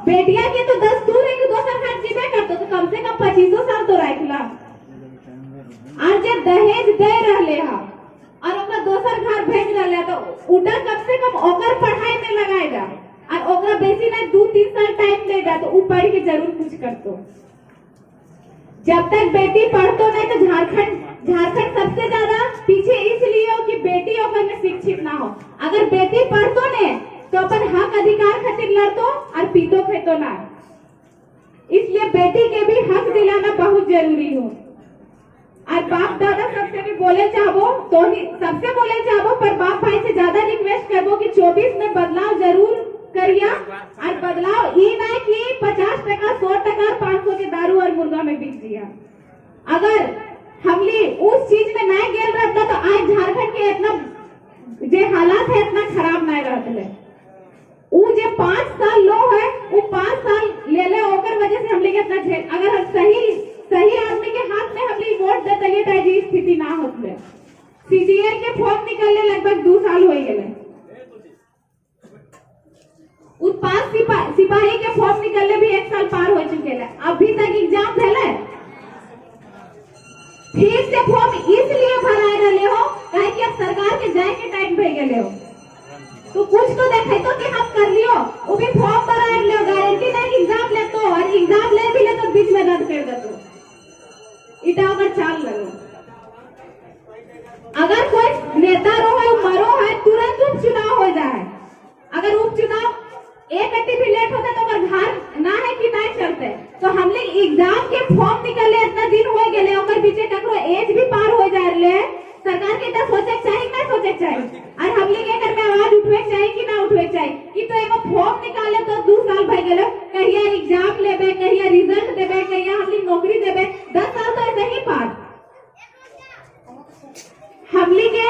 बेटिया के तो दस्तूर है कि दोसर घर जीवे करते तो कम से कम 25 साल तो रखला। और जब दहेज दे रहले हा और ओकरा दोसर घर भेज रहले तो उटा कम से कम ओकर पढ़ाई में लगाएगा और ओकरा बेसी ना 2-3 साल टाइम देगा तो ऊ पढ़ के जरूर कुछ करतो। जब तक बेटी पढ़तो नहीं तो झारखंड सबसे ज्यादा पीछे इसलिए हो कि बेटी ओकर में शिक्षित ना हो। अगर बेटी पढ़तो ने तो अपन हक अधिकार खातिर लड़तो और पीतो खेतो ना। इसलिए बेटी के भी हक दिलाना बहुत जरूरी हो। और बाप दादा सबसे भी बोले चाहो तो ही सबसे बोले चाहो, पर बाप भाई से ज्यादा रिक्वेस्ट करबो कि 24 में बदलाव जरूर करिया। और बदलाव ये ना कि 50%, 100%, 500 के दारू और मुर्गा में बिक दिया। अगर हमली उस चीज में नहीं गेल रहता तो आज झारखंड के इतना जे हालात है इतना खराब नहीं रहते। वो जे 5 साल लो है वो 5 साल ले ले ओकर वजह से हमले के इतना झेल। अगर हम सही आदमी के हाथ में हमले वोट देते तो ये स्थिति ना होते। सीजीएल के फॉर्म निकलने लगभग 2 साल हो गए। उस 5 सिपाही के फॉर्म निकलने भी 1 साल पार हो चुके हैं। अभी तक एग्जाम भेले फिर से फॉर्म इसलिए भराए रहे हो काहे कि अब सरकार के जाए के टाइम पे गए हो तो कुछ तो देखे तो कि हम कर लियो। वो भी फॉर्म भराए लियो, गारंटी नहीं एग्जाम ले तो और एग्जाम ले भी ले तो बीच में रद्द कर दे तो इटा अगर चाल लगो। अगर कोई नेता रहो मरो है तुरंत उपचुनाव हो जाए। अगर उपचुनाव एक अट्टी भी लेट होता तो अगर घर ना है कि नहीं चलते तो हम लोग एग्जाम के फॉर्म निकले इतना दिन हो गए और पीछे ककरो एज भी पार हो जा रहे। सरकार के इतना सोचे चाहिए ना सोचे चाहिए और हम लोग एकर में आवाज उठवे चाहिए कि ना उठवे चाहिए कि तो एगो फॉर्म निकाले तो 2 साल भय गेले, कहिया एग्जाम लेबे, कहिया रिजल्ट देबे, कहिया हम लोग नौकरी देबे, 10 साल तो ऐसे ही पार। हम लोग के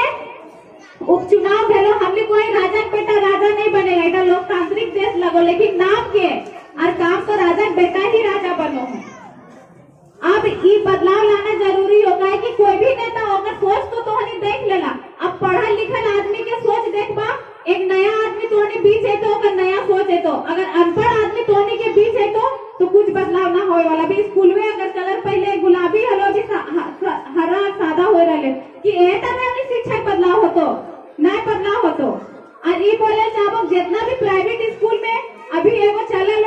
उपचुनाव भेलो, हम लोग कोई राजा के बेटा राजा नहीं बनेगा। इधर लोकतांत्रिक देश लगो लेकिन नाम के और काम तो राजा के बेटा ही राजा बनो है। अब ये बदलाव लाना जरूरी होगा है कि कोई भी नेता होकर सोच तो हनी देख लेला। अब पढ़ा लिखल आदमी के सोच देखबा, एक नया आदमी तो हनी बीच है तो अगर नया सोच है तो, अगर अनपढ़ आदमी तो हनी के बीच है तो कुछ बदलाव ना होए वाला। भी स्कूल में अगर कलर पहले गुलाबी हलो अभी हरा सादा हो रहे कि एटा में हनी शिक्षा बदलाव होतो नहीं बदलाव होतो। और ये बोले चाहो जितना भी प्राइवेट स्कूल में अभी एगो चले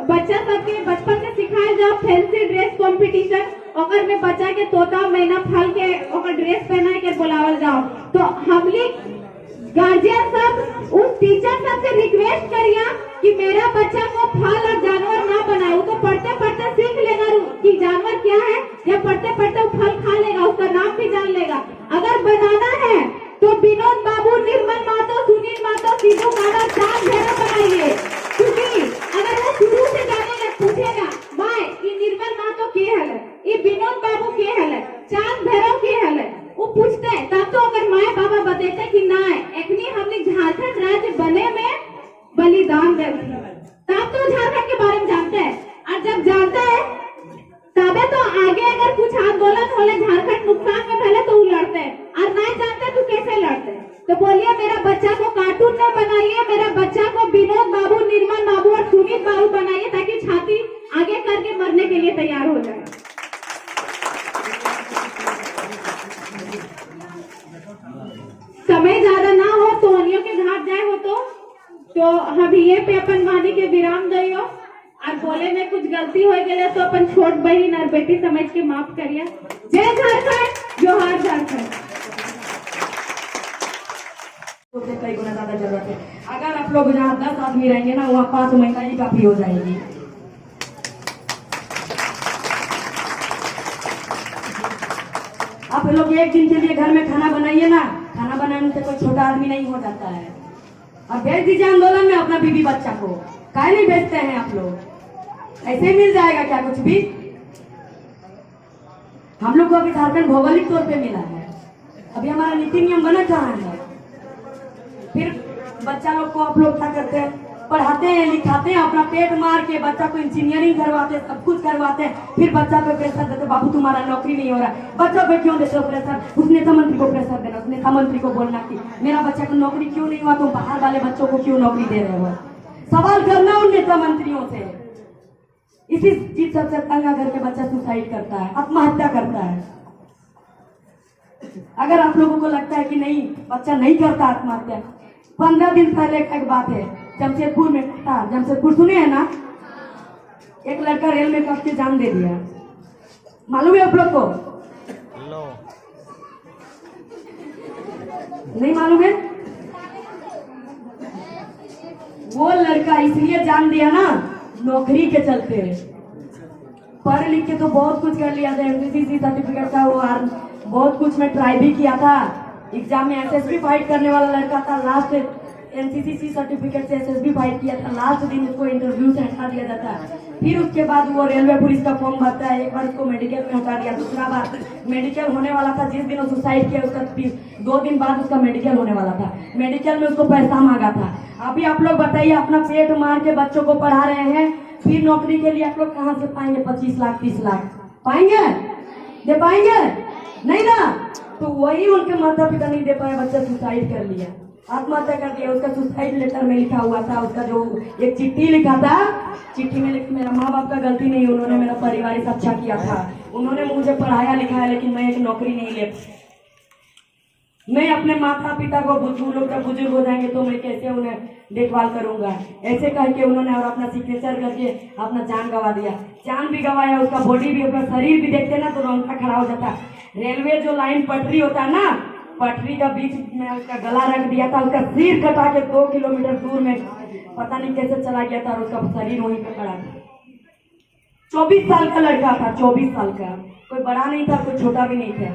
बच्चा सबके बचपन से सिखाए जाओ फैंसी ड्रेस कंपटीशन, ओकर में बच्चा के तोता मैना फल के ओकर ड्रेस पहना के बुलावल जाओ। तो हम लोग गार्जियन सब उस टीचर सब से रिक्वेस्ट करिया कि मेरा बच्चा को फल और जानवर ना बनाए। वो तो पढ़ते पढ़ते सीख लेगा कि जानवर क्या है, या पढ़ते पढ़ते वो फल खा लेगा, उसका नाम भी जान लेगा। अगर बनाना है तो विनोद बाबू, निर्मल महतो, सुनील महतो, सीधू काना चांद घेरा बनाइए। क्योंकि अगर वो शुरू से जानेगा पूछेगा माँ ये निर्मल महतो के हल है, ये विनोद बाबू के हल है, चांद भैरव के हल है, वो पूछते हैं तब तो अगर माए बाबा बताते कि ना एकनी हमने झारखंड राज्य बने में बलिदान दे तब तो झारखंड के बारे में जानते हैं। और जब जानते हैं तबे तो आगे अगर कुछ आंदोलन होले झारखंड नुकसान में पहले तो वो लड़ते हैं, और नहीं जानते तो कैसे लड़ते। तो बोलिए मेरा बच्चा को कार्टून न बनाइए, मेरा बच्चा को विनोद बाबू, निर्मल बाबू और सुनील बाबू बनाइए ताकि छाती आगे करके मरने के लिए तैयार हो जाए। समय ज्यादा ना हो तो हनियों के घाट जाए हो तो हम ये पे अपन वाणी के विराम दियो। और बोले में कुछ गलती हो गए तो अपन छोट बहन और बेटी समझ के माफ करिए। जय झारखंड, जोहार झारखंड। कई गुना ज्यादा जरूरत है। अगर आप लोग जहाँ 10 आदमी रहेंगे ना वहाँ 5 महीना ही काफी हो जाएगी। आप लोग एक दिन के लिए घर में खाना बनाइए ना, खाना बनाने से कोई छोटा आदमी नहीं हो जाता है। और भेज दीजिए आंदोलन में अपना बीबी बच्चा को। काहे नहीं भेजते हैं आप लोग? ऐसे मिल जाएगा क्या कुछ भी? हम लोग को अभी झारखंड भौगोलिक तौर पे मिला है, अभी हमारा नीति नियम बना कहाँ है? फिर बच्चा लोग को आप लोग क्या करते हैं? पढ़ाते हैं, लिखाते हैं, अपना पेट मार के बच्चा को इंजीनियरिंग करवाते हैं, सब कुछ करवाते हैं। फिर बच्चा पे प्रेशर देते, बाबू तुम्हारा नौकरी नहीं हो रहा। बच्चा पे क्यों देते हो प्रेशर? उस नेता मंत्री को प्रेशर देना, उस नेता मंत्री को बोलना कि मेरा बच्चा को नौकरी क्यों नहीं हुआ, तुम बाहर वाले बच्चों को क्यों नौकरी दे रहे हो? सवाल करना उन नेता मंत्रियों से। इसी चीज सबसे तंग आकर के बच्चा सुसाइड करता है, आत्महत्या करता है। अगर आप लोगों को लगता है कि नहीं बच्चा नहीं करता आत्महत्या, 15 दिन पहले का एक बात है, जमशेदपुर में था, जमशेदपुर सुने हैं ना, एक लड़का रेल में कस के जान दे दिया। मालूम है आप लोग को? नहीं मालूम है? वो लड़का इसलिए जान दिया ना, नौकरी के चलते। पढ़ लिख के तो बहुत कुछ कर लिया था, एनसीसी सर्टिफिकेट था, वो बहुत कुछ में ट्राई भी किया था। एग्जाम में एसएसबी फाइट करने वाला लड़का था, लास्ट एनसीसी सर्टिफिकेट से एसएसबी फाइट किया था, लास्ट दिन उसको इंटरव्यू से हटा दिया जाता है। फिर उसके बाद वो रेलवे पुलिस का फॉर्म भरता है, एक बार उसको मेडिकल में हटा दिया, दूसरा बार मेडिकल होने वाला था, जिस दिन वो सुसाइड किया उसका 2 दिन बाद उसका मेडिकल होने वाला था। मेडिकल में उसको पैसा मांगा था। अभी आप लोग बताइए, अपना पेट मार के बच्चों को पढ़ा रहे हैं, फिर नौकरी के लिए आप लोग कहाँ से पाएंगे? 25 लाख 30 लाख पाएंगे? दे पाएंगे? नहीं ना। तो वही उनके माता पिता नहीं दे पाए, बच्चा सुसाइड कर लिया, आत्महत्या कर दिया। उसका सुसाइड लेटर में लिखा हुआ था, उसका जो एक चिट्ठी लिखा था, चिट्ठी में लिखा मेरा माँ बाप का गलती नहीं, उन्होंने मेरा पारिवारिक अच्छा किया था, उन्होंने मुझे पढ़ाया लिखाया, लेकिन मैं एक नौकरी नहीं ले, मैं अपने माता पिता को लोग जब बुजुर्ग हो जाएंगे तो मैं कैसे उन्हें देखभाल करूंगा, ऐसे कह के उन्होंने और अपना सिग्नेचर करके अपना जान गंवा दिया। जान भी गंवाया, उसका बॉडी भी, अपना शरीर भी देखते ना तो रोंगटा खड़ा हो जाता। रेलवे जो लाइन पटरी होता है ना, पटरी का बीच में उसका गला रख दिया था, उसका सिर कटा के 2 किलोमीटर दूर में पता नहीं कैसे चला गया था, और उसका शरीर वहीं पे खड़ा था। 24 साल का लड़का था, 24 साल का, कोई बड़ा नहीं था, कोई छोटा भी नहीं था।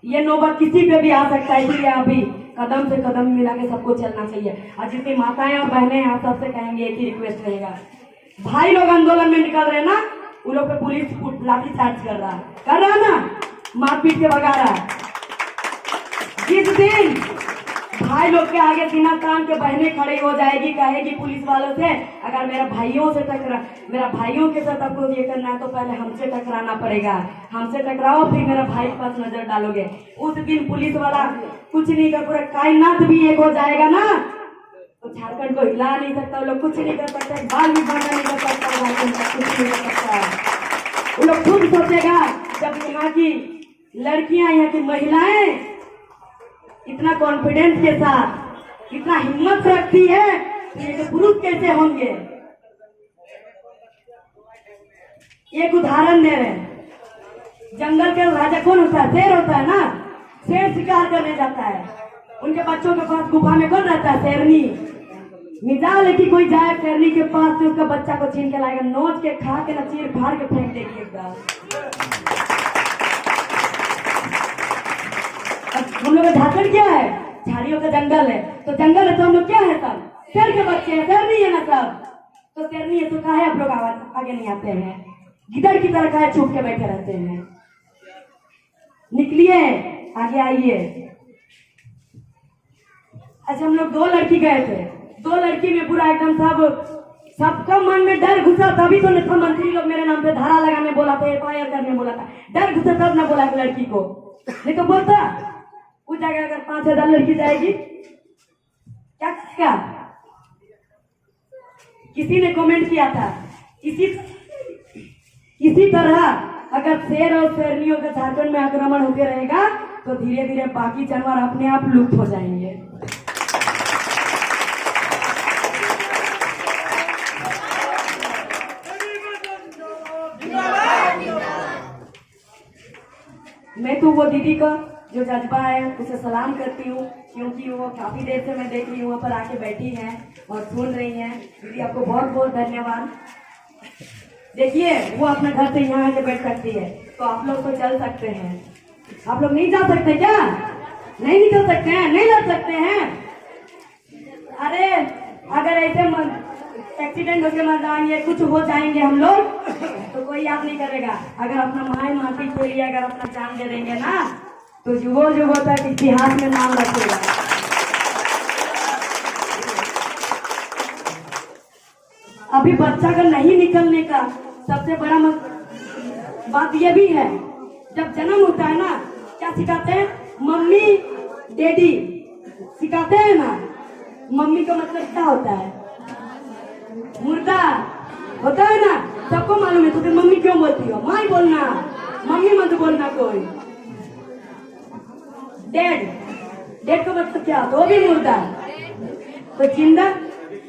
ये नौबत किसी पे भी आ सकता है, इसलिए अभी कदम से कदम मिला के सबको चलना चाहिए। और जितनी माताएं और बहनें हैं, आप सबसे कहेंगे, एक ही रिक्वेस्ट रहेगा, भाई लोग आंदोलन में निकल रहे हैं ना, उन लोग पे पुलिस लाठी चार्ज कर रहा है ना, मारपीट के भगा रहा है। जिस दिन भाई लोग के आगे बिना काम के बहनें खड़ी हो जाएगी, कहेगी पुलिस वालों से, अगर मेरा भाइयों के साथ आपको ये करना है तो पहले हमसे टकराना पड़ेगा, हमसे टकराओ फिर मेरा भाई के पास नजर डालोगे। उस दिन पुलिस वाला कुछ नहीं कर, पूरा कायनात भी एक हो जाएगा ना, तो झारखंड को हिला नहीं सकता, वो लोग कुछ नहीं कर सकते, बाल भी बांधा नहीं कर सकता, झारखंड का कुछ नहीं कर सकता। वो लोग खुद सोचेगा, जब यहाँ की लड़कियां, यहाँ की महिलाएं इतना कॉन्फिडेंस के साथ, इतना हिम्मत रखती है, तो पुरुष कैसे होंगे? एक उदाहरण दे रहे हैं, जंगल का राजा कौन होता है? शेर होता है ना। शेर शिकार करने जाता है, उनके बच्चों के पास गुफा में कौन रहता है? शेरनी। मिजाल है कि कोई जाए शेरनी के पास से उसका बच्चा को छीन के लाएगा, नोच के खा के ना चीर फाड़ के फेंक देगी एकदम। हम लोग का झारखंड क्या है? झाड़ियों का जंगल है, तो जंगल है तो हम लोग क्या है? सब शेर के बच्चे हैं, शेर नहीं है ना सब, तो शेर नहीं है तो कहा है आप लोग आगे नहीं आते हैं? गिदड़ की तरह कहा छुप के बैठे रहते हैं? निकलिए, आगे आइए। अच्छा, हम लोग 2 लड़की गए थे, 2 लड़की में पूरा एकदम सबका मन में डर घुसा, तभी तो नेता मंत्री लोग मेरे नाम पे धारा लगाने बोला था, एफआईआर करने बोला था। डर घुसा तब ना बोला लड़की को, नहीं तो बोलता उस जगह अगर 5000 लड़की जाएगी क्या करेगा? किसी ने कमेंट किया था, इसी तरह अगर शेर और शेरनियों का झारखंड में आक्रमण होते रहेगा तो धीरे धीरे बाकी जानवर अपने आप लुप्त हो जाएंगे। मैं तो वो दीदी का जो जज्बा है उसे सलाम करती हूँ, क्योंकि वो काफी देर से मैं देख रही हूँ वहाँ पर आके बैठी हैं और सुन रही हैं। दीदी आपको बहुत बहुत धन्यवाद। देखिए, वो अपने घर से यहाँ आके बैठ सकती है, तो आप लोग तो चल सकते हैं। आप लोग नहीं जा सकते क्या? नहीं निकल सकते हैं? नहीं लड़ सकते हैं? अरे अगर ऐसे एक्सीडेंट होकर मर जाएंगे, कुछ हो जाएंगे हम लोग, तो कोई याद नहीं करेगा। अगर अपना माए माटी के लिए अगर अपना जान दे देंगे ना, तो युगों तक इतिहास में नाम रखेगा। अभी बच्चा का नहीं निकलने का सबसे बड़ा बात यह भी है, जब जन्म होता है ना, क्या सिखाते हैं? मम्मी डैडी सिखाते हैं ना, मम्मी का मतलब क्या होता है? मुर्दा होता है ना, सबको मालूम है। तो फिर मम्मी क्यों बोलती हो? माँ ही बोलना, मम्मी मत बोलना कोई। डेड, डेड का मतलब क्या होता है? वो भी मुर्दा। तो जिंदा,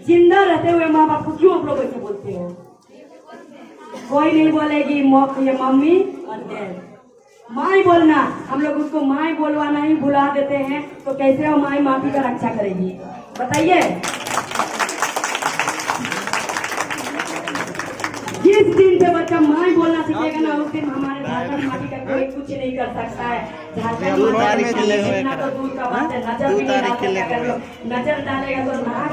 जिंदा रहते हुए माँ बाप को क्यों आप लोग ऐसे बोलते हो? कोई नहीं बोलेगी ये मम्मी और डैड, माँ ही बोलना। हम लोग उसको माँ ही बोलवाना ही भुला देते हैं, तो कैसे वो माँ माटी का रक्षा करेगी बताइए? जिस दिन से बच्चा माँ ही बोलना सीखेगा ना, उस दिन हमारे झारखंड माटी का कोई कुछ नहीं कर सकता है। झारखंड माटी का तो दूर का बात है, नजर भी नहीं डाल सकता। अगर नजर डालेगा तो नाक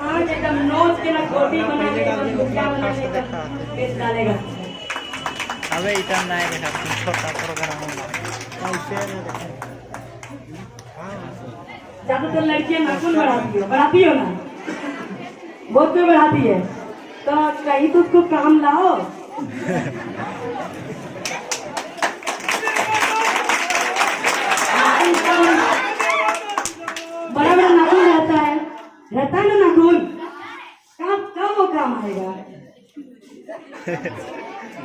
आँख एकदम नोच के ना कोटी बना देगा, गुटका बना देगा, पेट डालेगा। अबे इतना नहीं देखा, छोटा प्रोग्राम ज्यादातर लड़कियां नाखून बढ़ाती हो ना, बहुत कोई बढ़ाती है। तो कहीं तो उसको काम लाओ। बड़ा बड़ा नाखून रहता है ना नाखून, कब वो काम आएगा?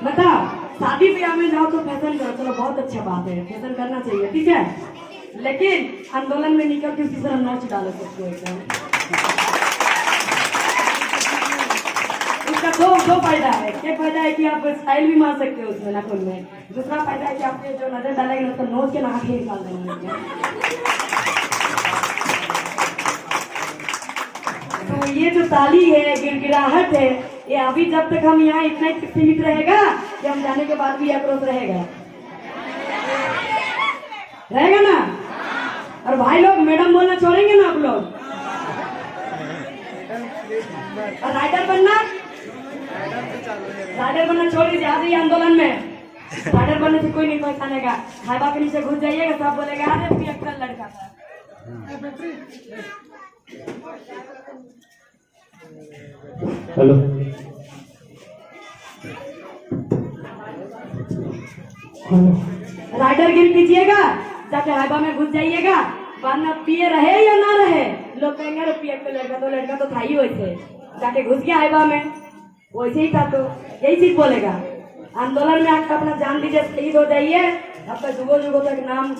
बताओ, शादी ब्याह में जाओ तो फैशन करो, चलो बहुत अच्छा बात है, फैशन करना चाहिए, ठीक है। लेकिन आंदोलन में निकल के उसी तरह नोच डालो सबको एकदम। उसका दो फायदा है। एक फायदा है कि आप स्टाइल भी मार सकते हो उसमें नाखून में। दूसरा फायदा है कि आपके जो नजर डालेंगे उसको नोच के नाक ही निकाल देंगे। तो ये जो ताली है, गिड़गिड़ाहट है, ये अभी जब तक हम यहाँ इतना ही सीमित रहेगा कि हम जाने के बाद भी आक्रोश रहेगा ना। और भाई लोग मैडम बोलना छोड़ेंगे ना आप लोग? और राइडर बनना छोड़ दीजिए। आज ही आंदोलन में राइडर बनने से कोई नहीं पहचानेगा। हाइबा के नीचे घुस जाइएगा, सब बोलेगा अरे पियक्कड़ लड़का था। हेलो, राइडर गिर कीजिएगा, जाके हाइबा में घुस जाइएगा, वरना पिए रहे या ना रहे लोग कहेंगे अरे पियक्कड़ लड़का, तो लड़का तो था ही वैसे, जाके घुस गया हाइबा में, वैसे ही था। तो यही चीज बोलेगा। आंदोलन में आकर अपना जान दीजिए, शहीद हो जाइए, आपका जुगो जुगो तक नाम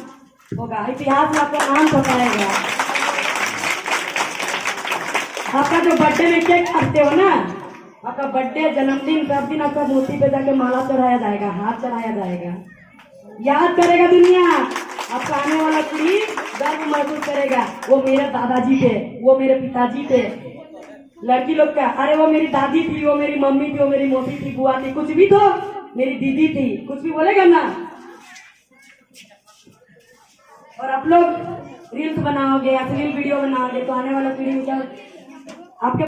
होगा, इतिहास में आपका नाम छपाएगा। आपका जो बर्थडे में केक काटते हो ना, आपका बर्थडे, जन्मदिन, सब दिन आपका मूर्ति पे जाके माला चढ़ाया जाएगा, हाथ चढ़ाया जाएगा। याद करेगा दुनिया, आपका आने वाला पीढ़ी गर्व महसूस करेगा, वो मेरे दादाजी थे, वो मेरे पिताजी थे। लड़की लोग का अरे वो मेरी दादी थी, वो मेरी मम्मी थी, वो मेरी मौसी थी, बुआ थी, कुछ भी तो मेरी दीदी थी, कुछ भी बोलेगा ना। और आप लोग रील्स बनाओगे, अश्लील वीडियो बनाओगे, तो आने वाला पीढ़ी क्या आपके